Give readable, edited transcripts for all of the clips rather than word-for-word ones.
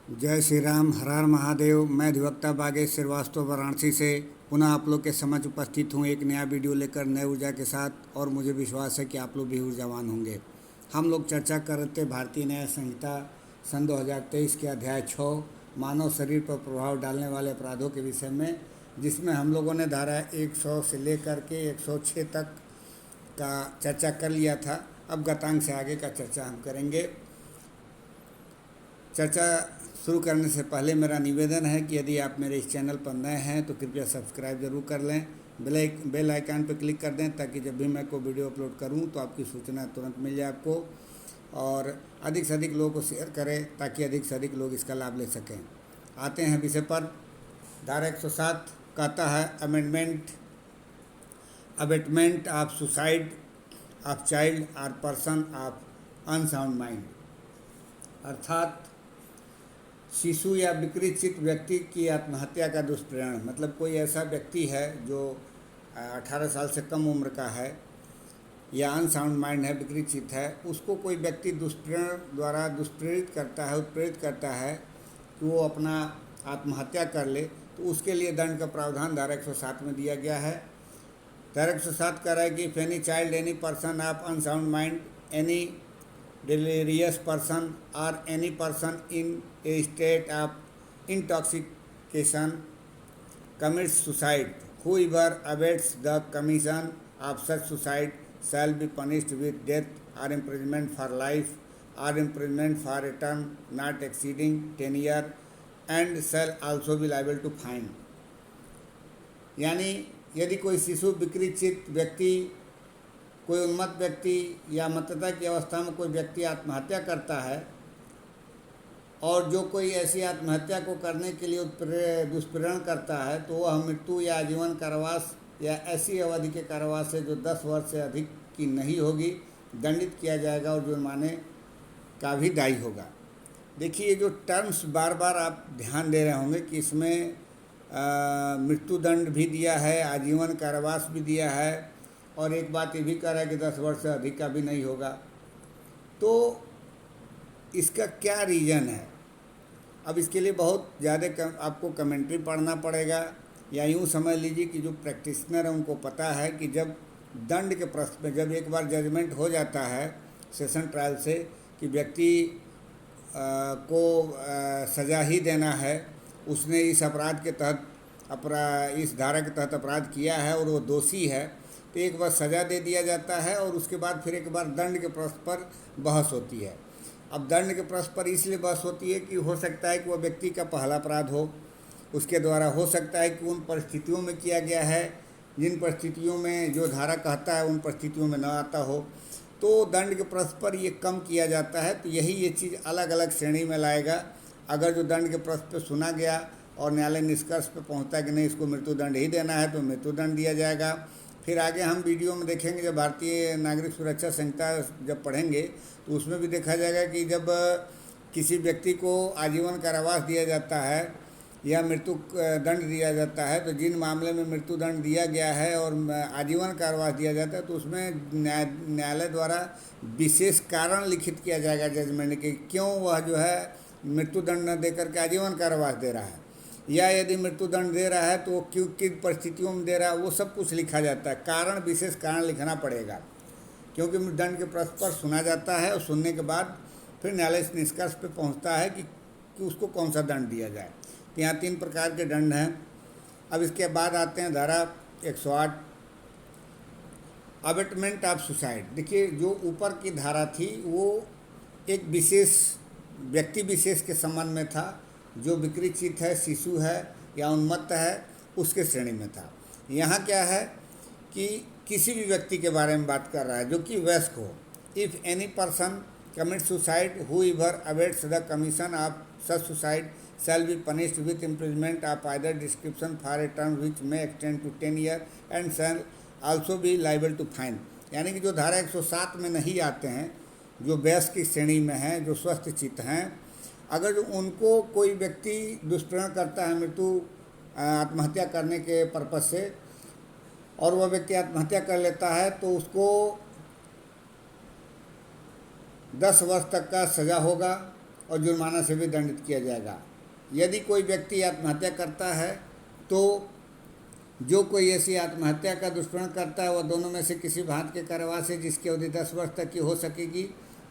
जय श्री राम, हर हर महादेव। मैं अधिवक्ता बागेश श्रीवास्तव वाराणसी से पुनः आप लोग के समक्ष उपस्थित हूँ एक नया वीडियो लेकर नए ऊर्जा के साथ। और मुझे विश्वास है कि आप लोग भी ऊर्जावान होंगे। हम लोग चर्चा कर रहे थे भारतीय न्याय संहिता सन 2023 के अध्याय 6 मानव शरीर पर प्रभाव डालने वाले अपराधों के विषय में, जिसमें हम लोगों ने धारा 100 से लेकर के 106 तक का चर्चा कर लिया था। अब गतांक से आगे का चर्चा हम करेंगे। चर्चा शुरू करने से पहले मेरा निवेदन है कि यदि आप मेरे इस चैनल पर नए हैं तो कृपया सब्सक्राइब ज़रूर कर लें, बेल आइकन पर क्लिक कर दें, ताकि जब भी मैं कोई वीडियो अपलोड करूं तो आपकी सूचना तुरंत मिल जाए आपको। और अधिक से अधिक लोगों को शेयर करें ताकि अधिक से अधिक लोग इसका लाभ ले सकें। आते हैं विषय पर। धारा 107 कहता है abetment of suicide of child और पर्सन ऑफ अनसाउंड माइंड, अर्थात शिशु या विकृत व्यक्ति की आत्महत्या का दुष्प्रेरण। मतलब कोई ऐसा व्यक्ति है जो 18 साल से कम उम्र का है या अनसाउंड माइंड है, विकृत है, उसको कोई व्यक्ति दुष्प्रेरण द्वारा उत्प्रेरित करता है कि वो अपना आत्महत्या कर ले, तो उसके लिए दंड का प्रावधान धारा 107 में दिया गया है। धारा 107 कह रहा है कि if any child, any person of unsound mind, any delirious person or any person in a state of intoxication commits suicide, whoever abets the commission of such suicide shall be punished with death or imprisonment for life or imprisonment for a term not exceeding 10 years and shall also be liable to fine। यानी यदि कोई शिशु विकृत व्यक्ति, कोई उन्मत्त व्यक्ति या मतता की अवस्था में कोई व्यक्ति आत्महत्या करता है, और जो कोई ऐसी आत्महत्या को करने के लिए दुष्प्रेरण करता है, तो वह मृत्यु या आजीवन कारावास या ऐसी अवधि के कारावास से जो 10 वर्ष से अधिक की नहीं होगी दंडित किया जाएगा और जुर्माने का भी दायी होगा। देखिए, ये जो टर्म्स बार बार आप ध्यान दे रहे होंगे कि इसमें मृत्यु दंड भी दिया है, आजीवन कारावास भी दिया है, और एक बात ये भी कह रहा है कि 10 वर्ष से अधिक का भी नहीं होगा। तो इसका क्या रीज़न है? अब इसके लिए बहुत ज़्यादा आपको कमेंट्री पढ़ना पड़ेगा, या यूँ समझ लीजिए कि जो प्रैक्टिशनर है उनको पता है कि जब दंड के प्रश्न में, जब एक बार जजमेंट हो जाता है सेशन ट्रायल से कि व्यक्ति को सज़ा ही देना है, उसने इस अपराध के तहत इस धारा के तहत अपराध किया है और वो दोषी है, तो एक बार सज़ा दे दिया जाता है और उसके बाद फिर एक बार दंड के प्रश्न पर बहस होती है। अब दंड के प्रश्न पर इसलिए बहस होती है कि हो सकता है कि वह व्यक्ति का पहला अपराध हो, उसके द्वारा हो सकता है कि उन परिस्थितियों में किया गया है जिन परिस्थितियों में जो धारा कहता है उन परिस्थितियों में न आता हो, तो दंड के प्रश्न पर ये कम किया जाता है। तो यही ये चीज़ अलग अलग श्रेणी में लाएगा। अगर जो दंड के प्रश्न पर सुना गया और न्यायालय निष्कर्ष पर पहुँचता है कि नहीं, इसको मृत्युदंड ही देना है, तो मृत्युदंड दिया जाएगा। फिर आगे हम वीडियो में देखेंगे, जब भारतीय नागरिक सुरक्षा संहिता जब पढ़ेंगे तो उसमें भी देखा जाएगा कि जब किसी व्यक्ति को आजीवन कारावास दिया जाता है या मृत्यु दंड दिया जाता है, तो जिन मामले में मृत्यु दंड दिया गया है और आजीवन कारावास दिया जाता है, तो उसमें न्यायालय द्वारा विशेष कारण लिखित किया जाएगा जजमेंट के, क्यों वह जो है मृत्यु दंड न देकर के आजीवन कारावास दे रहा है, या यदि मृत्युदंड दे रहा है तो वो किन परिस्थितियों में दे रहा है, वो सब कुछ लिखा जाता है। कारण, विशेष कारण लिखना पड़ेगा, क्योंकि दंड के प्रश्न पर सुना जाता है और सुनने के बाद फिर न्यायालय निष्कर्ष पे पहुंचता है कि उसको कौन सा दंड दिया जाए। तो यहाँ 3 प्रकार के दंड हैं। अब इसके बाद आते हैं धारा 108 अबेटमेंट ऑफ सुसाइड। देखिए, जो ऊपर की धारा थी वो एक विशेष व्यक्ति विशेष के संबंध में था, जो विकृत है, शिशु है या उन्मत्त है, उसके श्रेणी में था। यहाँ क्या है कि किसी भी व्यक्ति के बारे में बात कर रहा है जो कि वयस्क हो। If any person commit suicide whoever abets the commission of such suicide shall be punished with imprisonment of either description for a term which may extend to 10 year and shall also be liable to fine. यानी कि जो धारा 107 में नहीं आते हैं, जो वयस्क की श्रेणी में हैं, जो स्वस्थ चित्त हैं, अगर जो उनको कोई व्यक्ति दुष्प्रेरण करता है आत्महत्या करने के पर्पज से, और वह व्यक्ति आत्महत्या कर लेता है, तो उसको 10 वर्ष तक का सज़ा होगा और जुर्माना से भी दंडित किया जाएगा। यदि कोई व्यक्ति आत्महत्या करता है तो जो कोई ऐसी आत्महत्या का दुष्कर्म करता है वह दोनों में से किसी भांति के कारावास से जिसकी अवधि 10 वर्ष तक की हो सकेगी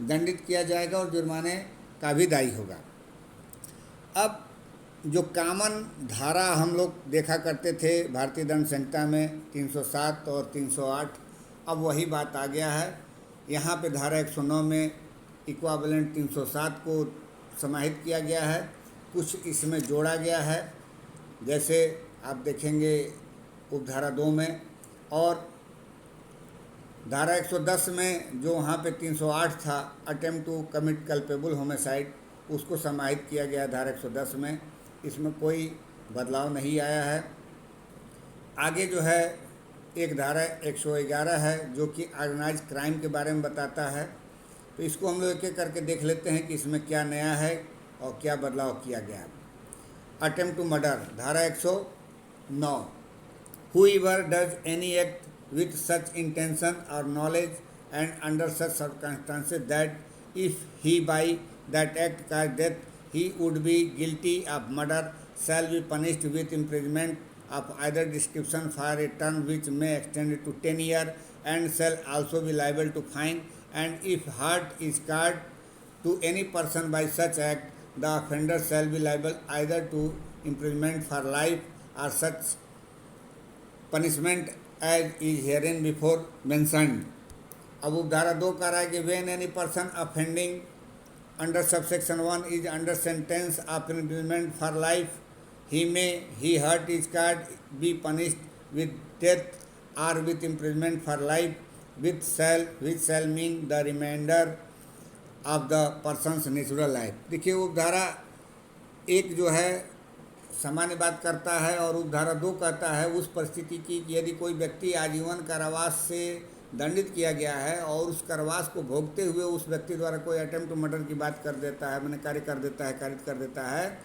दंडित किया जाएगा और जुर्माने का भी दायी होगा। अब जो कॉमन धारा हम लोग देखा करते थे भारतीय दंड संहिता में 307 और 308, अब वही बात आ गया है। यहाँ पे धारा 109 में इक्वावेलेंट 307 को समाहित किया गया है, कुछ इसमें जोड़ा गया है, जैसे आप देखेंगे उपधारा 2 में, और धारा 110 में जो वहाँ पे 308 था attempt to commit culpable homicide, उसको समाहित किया गया है धारा 110 में। इसमें कोई बदलाव नहीं आया है। आगे जो है एक धारा 111 है जो कि ऑर्गेनाइज क्राइम के बारे में बताता है, तो इसको हम लोग एक एक करके देख लेते हैं कि इसमें क्या नया है और क्या बदलाव किया गया है। अटेम्प्ट टू मर्डर, धारा 109, whoever does any act with such intention or knowledge and under such circumstances that if he by that act caused death he would be guilty of murder shall be punished with imprisonment of either description for a term which may extend to 10 years and shall also be liable to fine, and if hurt is caused to any person by such act the offender shall be liable either to imprisonment for life or such punishment as is herein before mentioned। अब उपधारा 2 कह रहा है कि when any person offending under subsection 1 is under sentence of imprisonment for life he hurt is caused be punished with death or with imprisonment for life which shall mean the remainder of the person's natural life। देखिए उपधारा 1 जो है सामान्य बात करता है और उपधारा 2 कहता है उस परिस्थिति की कि यदि कोई व्यक्ति आजीवन कारावास से दंडित किया गया है और उस कारावास को भोगते हुए उस व्यक्ति द्वारा कोई अटेम्प्ट टू मर्डर की बात कर देता है, मैंने कारित कर देता है,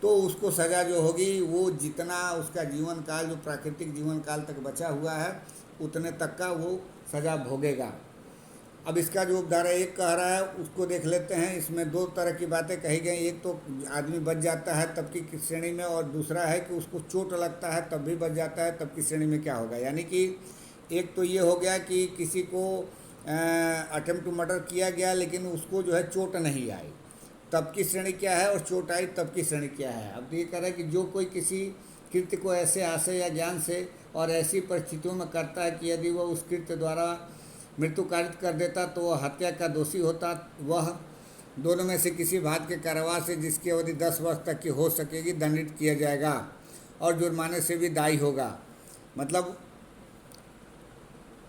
तो उसको सज़ा जो होगी वो जितना उसका जीवन काल जो प्राकृतिक जीवन काल तक बचा हुआ है उतने तक का वो सज़ा भोगेगा। अब इसका जो उपधारा 1 कह रहा है उसको देख लेते हैं। इसमें 2 तरह की बातें कही गई, एक तो आदमी बच जाता है तब की श्रेणी में, और दूसरा है कि उसको चोट लगता है तब भी बच जाता है तब की श्रेणी में क्या होगा। यानी कि एक तो ये हो गया कि किसी को अटेम्प्ट टू मर्डर किया गया लेकिन उसको जो है चोट नहीं आई तब की श्रेणी क्या है, और चोट आई तब की श्रेणी क्या है। अब ये कह रहा है कि जो कोई किसी कृत्य को ऐसे आशय या ज्ञान से और ऐसी परिस्थितियों में करता है कि यदि वह उस कृत्य द्वारा मृत्यु कारित कर देता तो वह हत्या का दोषी होता, वह दोनों में से किसी भांति के कारावास से जिसकी अवधि 10 वर्ष तक की हो सकेगी दंडित किया जाएगा और जुर्माने से भी दायी होगा। मतलब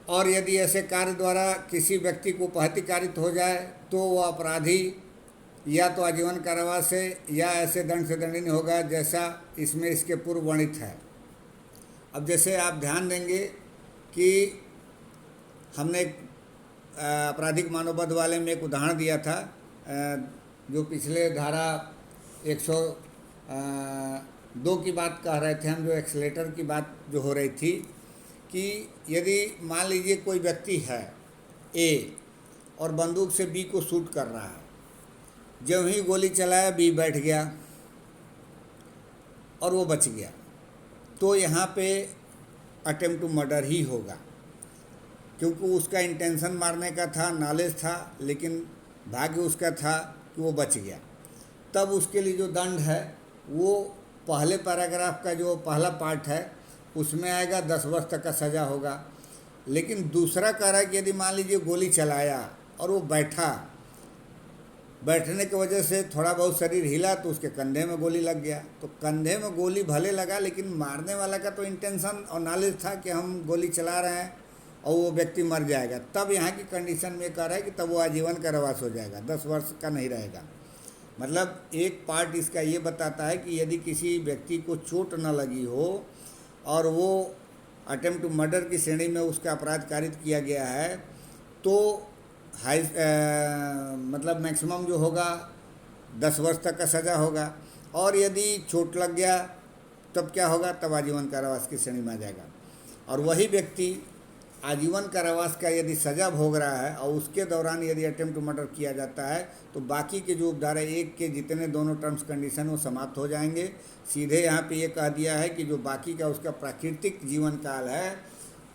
और यदि ऐसे कार्य द्वारा किसी व्यक्ति को उपहत्या कारित हो जाए तो वह अपराधी या तो आजीवन कारावास से या ऐसे दंड से दंडित होगा जैसा इसमें इसके पूर्व वर्णित है। अब जैसे आप ध्यान देंगे कि हमने आपराधिक मानवबध वाले में एक उदाहरण दिया था, जो पिछले धारा 102 की बात कह रहे थे हम, जो एक्सलेटर की बात जो हो रही थी कि यदि मान लीजिए कोई व्यक्ति है ए और बंदूक से बी को शूट कर रहा है, जब ही गोली चलाया बी बैठ गया और वो बच गया, तो यहाँ पे अटेम्प्ट टू मर्डर ही होगा, क्योंकि उसका इंटेंशन मारने का था, नॉलेज था, लेकिन भाग्य उसका था कि वो बच गया। तब उसके लिए जो दंड है वो पहले पैराग्राफ का जो पहला पार्ट है उसमें आएगा, 10 वर्ष तक का सज़ा होगा। लेकिन दूसरा कह रहा है कि यदि मान लीजिए गोली चलाया और वो बैठा, बैठने की वजह से थोड़ा बहुत शरीर हिला तो उसके कंधे में गोली लग गया, तो कंधे में गोली भले लगा लेकिन मारने वाला का तो इंटेंशन और नॉलेज था कि हम गोली चला रहे हैं और वो व्यक्ति मर जाएगा। तब यहाँ की कंडीशन में कह रहा है कि तब वो आजीवन कारावास हो जाएगा, 10 वर्ष का नहीं रहेगा। मतलब एक पार्ट इसका ये बताता है कि यदि किसी व्यक्ति को चोट न लगी हो और वो अटेम्प्ट टू मर्डर की श्रेणी में उसका अपराध कारित किया गया है तो मतलब मैक्सिमम जो होगा 10 वर्ष तक का सज़ा होगा, और यदि चोट लग गया तब क्या होगा, तब आजीवन कारावास की श्रेणी में आ जाएगा। और वही व्यक्ति आजीवन कारावास का यदि सजा भोग रहा है और उसके दौरान यदि अटेम्प्ट टू मर्डर किया जाता है तो बाकी के जो उपधारा 1 के जितने दोनों टर्म्स कंडीशन वो समाप्त हो जाएंगे। सीधे यहाँ पे ये कह दिया है कि जो बाकी का उसका प्राकृतिक जीवन काल है,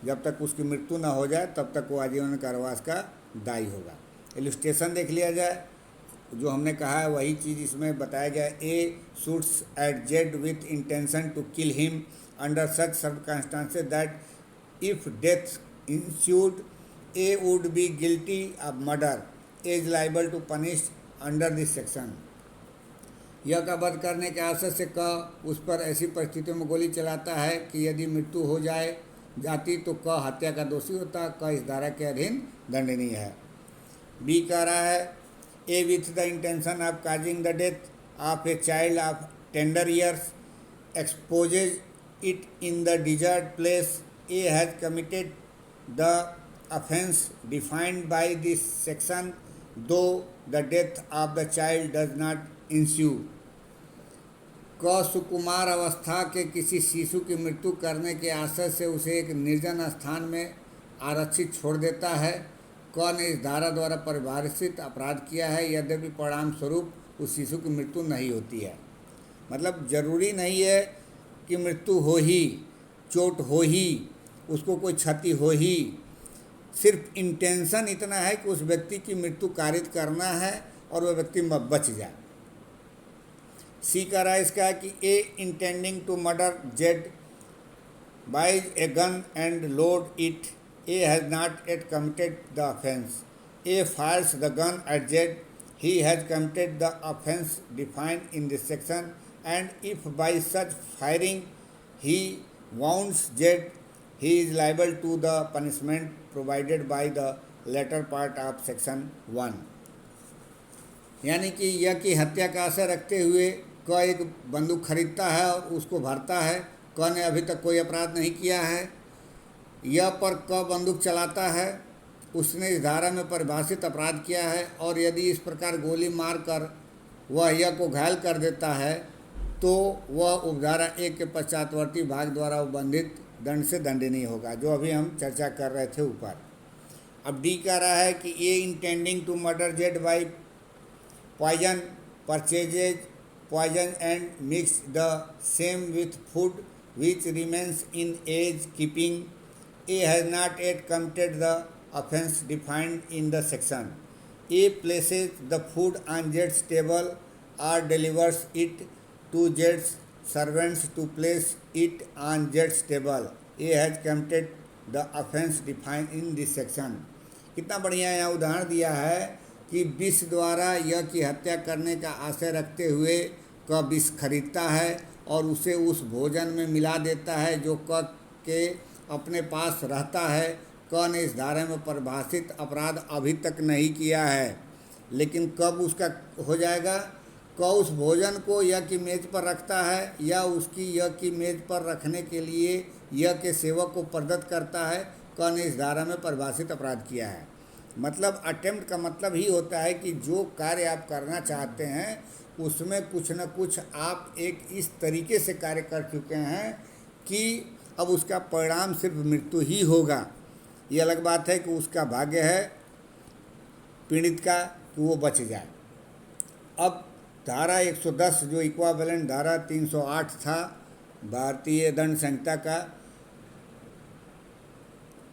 जब तक उसकी मृत्यु ना हो जाए तब तक वो आजीवन कारावास का दायी होगा। इलस्ट्रेशन देख लिया जाए, जो हमने कहा है वही चीज़ इसमें बताया गया। A shoots at Z with intention to kill him under such circumstances that if death ensued, A would be guilty of murder, is liable to punish under this section। यह का वध करने के आशय से क उस पर ऐसी परिस्थितियों में गोली चलाता है कि यदि मृत्यु हो जाती तो क हत्या का दोषी होता, क इस धारा के अधीन दंडनीय है। बी कह रहा है A with the intention of causing the death of a child of tender years exposes it in the desert place, A has committed the offence defined by this section though the death of the child does not ensue। क सुकुमार अवस्था के किसी शिशु की मृत्यु करने के आशय से उसे एक निर्जन स्थान में आरक्षित छोड़ देता है। क ने इस धारा द्वारा परिभाषित अपराध किया है, यद्यपि परिणाम स्वरूप उस शिशु की मृत्यु नहीं होती है। मतलब जरूरी नहीं है कि मृत्यु हो ही, चोट हो ही, उसको कोई क्षति हो ही, सिर्फ इंटेंशन इतना है कि उस व्यक्ति की मृत्यु कारित करना है और वह व्यक्ति बच जाए। सी का रहा इसका कि A intending to murder Z by a gun and load it, A has not yet committed the offence. A fires the gun at Z, he has committed the offence defined in this section and if by such firing he wounds Z, he is liable to the punishment provided by the latter part of section 1। यानी कि यह कि हत्या का आशय रखते हुए क एक बंदूक खरीदता है और उसको भरता है। क ने अभी तक कोई अपराध नहीं किया है, यह पर क बंदूक चलाता है, उसने इस धारा में परिभाषित अपराध किया है और यदि इस प्रकार गोली मार कर वह यह को घायल कर देता है तो वह उपधारा 1 के पश्चातवर्ती भाग द्वारा उबंधित दंड से दंडनीय होगा, जो अभी हम चर्चा कर रहे थे ऊपर। अब डी कह रहा है कि A intending to murder Z by poison purchases poison and mix the same with food which remains in A's keeping, A has not yet committed the offence defined in the section. A places the food on जेड्स table और delivers it to जेड्स servants to place it on Jed's table, A has committed the offence defined in this section। कितना बढ़िया यहाँ उदाहरण दिया है कि विष द्वारा यह की हत्या करने का आशय रखते हुए क विष खरीदता है और उसे उस भोजन में मिला देता है जो क के अपने पास रहता है। क ने इस धारा में परिभाषित अपराध अभी तक नहीं किया है, लेकिन कब उसका हो जाएगा। क उस भोजन को यह की मेज़ पर रखता है या उसकी यह की मेज़ पर रखने के लिए यह के सेवक को प्रदत्त करता है। क ने इस धारा में परिभाषित अपराध किया है। मतलब अटेम्प्ट का मतलब ही होता है कि जो कार्य आप करना चाहते हैं उसमें कुछ न कुछ आप एक इस तरीके से कार्य कर चुके हैं कि अब उसका परिणाम सिर्फ मृत्यु ही होगा। ये अलग बात है कि उसका भाग्य है पीड़ित का कि वो बच जाए। अब धारा 110 जो इक्वावेलेंट धारा 308 था भारतीय दंड संहिता का,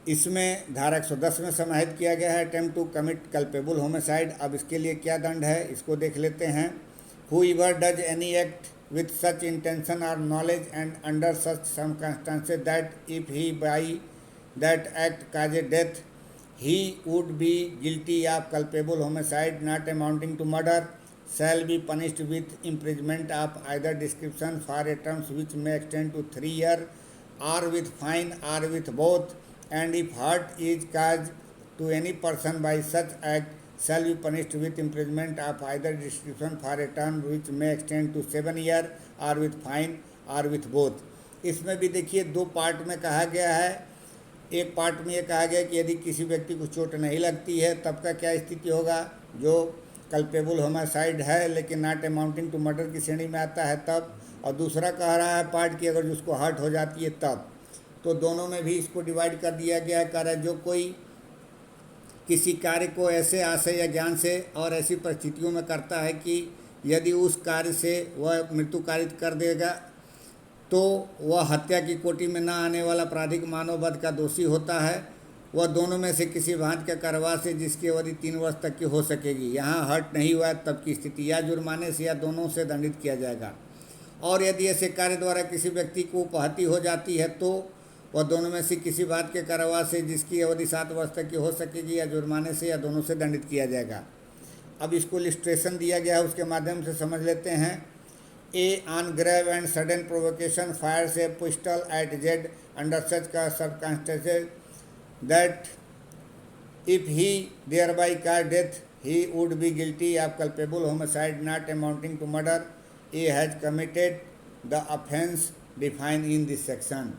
इसमें धारा 110 में समाहित किया गया है attempt to commit culpable homicide. अब इसके लिए क्या दंड है इसको देख लेते हैं। Whoever does any act with such intention or knowledge and under such circumstances that if he by that act causes death, he would be guilty of culpable homicide not amounting to murder, shall be punished with imprisonment of either description for a term which may extend to 3 years, or with fine, or with both, and if hurt is caused to any person by such act, shall be punished with imprisonment of either description for a term which may extend to 7 years, or with fine, or with both। इसमें भी देखिए दो part में कहा गया है। एक part में ये कहा गया कि यदि किसी व्यक्ति को चोट नहीं लगती है तब का क्या स्थिति होगा, जो कल्पेबल होमिसाइड है लेकिन नॉट अमाउंटिंग टू मर्डर की श्रेणी में आता है तब। और दूसरा कह रहा है पार्ट कि अगर जिसको हर्ट हो जाती है तब। तो दोनों में भी इसको डिवाइड कर दिया गया है। कार्य जो कोई किसी कार्य को ऐसे आशय या ज्ञान से और ऐसी परिस्थितियों में करता है कि यदि उस कार्य से वह मृत्यु कारित कर देगा तो वह हत्या की कोटि में न आने वाला आपराधिक मानववध का दोषी होता है। वह दोनों में से किसी भांति का कारोबार से जिसकी अवधि 3 वर्ष तक की हो सकेगी। यहाँ हर्ट नहीं हुआ तब की स्थिति या जुर्माने से या दोनों से दंडित किया जाएगा। और यदि ऐसे कार्य द्वारा किसी व्यक्ति को उपहति हो जाती है तो वह दोनों में से किसी बात के कारोबार से जिसकी अवधि 7 वर्ष तक की हो सकेगी या जुर्माने से या दोनों से दंडित किया जाएगा। अब इसको इलिस्ट्रेशन दिया गया है, उसके माध्यम से समझ लेते हैं। A on grave and sudden provocation fires a pistol at Z under such circumstances that if he thereby caused death, he would be guilty of culpable homicide not amounting to murder. A has committed the offence defined in this section.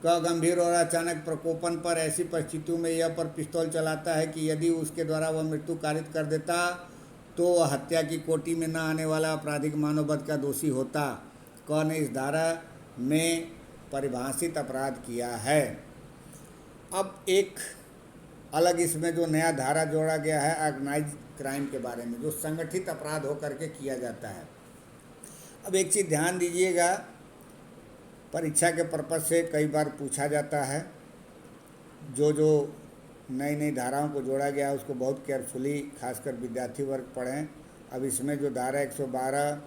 का गंभीर और अचानक प्रकोपन पर ऐसी परिस्थितियों में यह पर पिस्तौल चलाता है कि यदि उसके द्वारा वह मृत्यु कारित कर देता तो वह हत्या की कोटि में न आने वाला आपराधिक मानववध का दोषी होता। क ने इस धारा में परिभाषित अपराध किया है। अब एक अलग इसमें जो नया धारा जोड़ा गया है ऑर्गेनाइज्ड क्राइम के बारे में, जो संगठित अपराध होकर के किया जाता है। अब एक चीज़ ध्यान दीजिएगा, परीक्षा के पर्पज़ से कई बार पूछा जाता है। जो नई नई धाराओं को जोड़ा गया है उसको बहुत केयरफुली खासकर विद्यार्थी वर्ग पढ़ें। अब इसमें जो धारा 112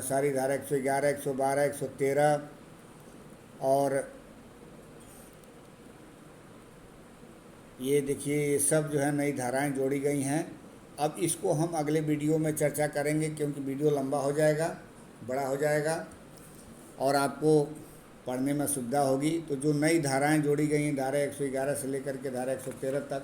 सारी धारा 111, 112, 113 और ये देखिए ये सब जो है नई धाराएं जोड़ी गई हैं। अब इसको हम अगले वीडियो में चर्चा करेंगे क्योंकि वीडियो लंबा हो जाएगा, बड़ा हो जाएगा और आपको पढ़ने में सुविधा होगी। तो जो नई धाराएं जोड़ी गई हैं धारा 111 से लेकर के धारा 113 तक,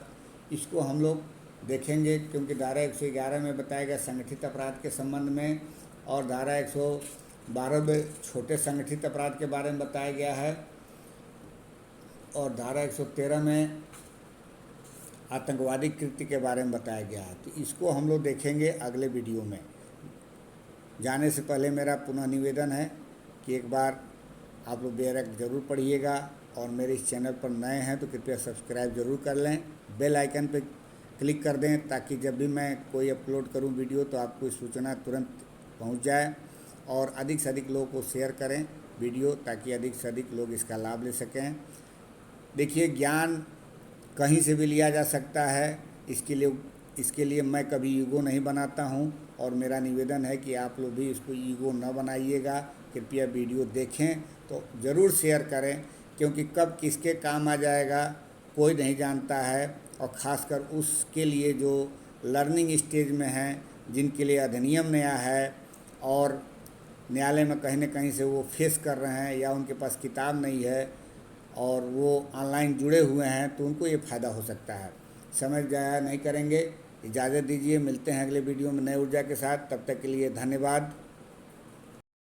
इसको हम लोग देखेंगे क्योंकि धारा 111 में बताया गया संगठित अपराध के संबंध में और धारा 112 में छोटे संगठित अपराध के बारे में बताया गया है और धारा 113 में आतंकवादी कृत्य के बारे में बताया गया है। तो इसको हम लोग देखेंगे अगले वीडियो में। जाने से पहले मेरा पुनः निवेदन है कि एक बार आप लोग बेरक ज़रूर पढ़िएगा और मेरे इस चैनल पर नए हैं तो कृपया सब्सक्राइब ज़रूर कर लें, बेल आइकन पर क्लिक कर दें ताकि जब भी मैं कोई अपलोड करूं वीडियो तो आपको सूचना तुरंत पहुंच जाए। और अधिक से अधिक लोगों को शेयर करें वीडियो ताकि अधिक से अधिक लोग इसका लाभ ले सकें। देखिए ज्ञान कहीं से भी लिया जा सकता है, इसके लिए मैं कभी ईगो नहीं बनाता हूं और मेरा निवेदन है कि आप लोग भी इसको ईगो न बनाइएगा। कृपया वीडियो देखें तो ज़रूर शेयर करें क्योंकि कब किसके काम आ जाएगा कोई नहीं जानता है। और ख़ासकर उसके लिए जो लर्निंग स्टेज में हैं, जिनके लिए अधिनियम नया है और न्यायालय में कहीं न कहीं से वो फेस कर रहे हैं या उनके पास किताब नहीं है और वो ऑनलाइन जुड़े हुए हैं तो उनको ये फ़ायदा हो सकता है। समय ज़ाया नहीं करेंगे, इजाज़त दीजिए। मिलते हैं अगले वीडियो में नए ऊर्जा के साथ। तब तक के लिए धन्यवाद।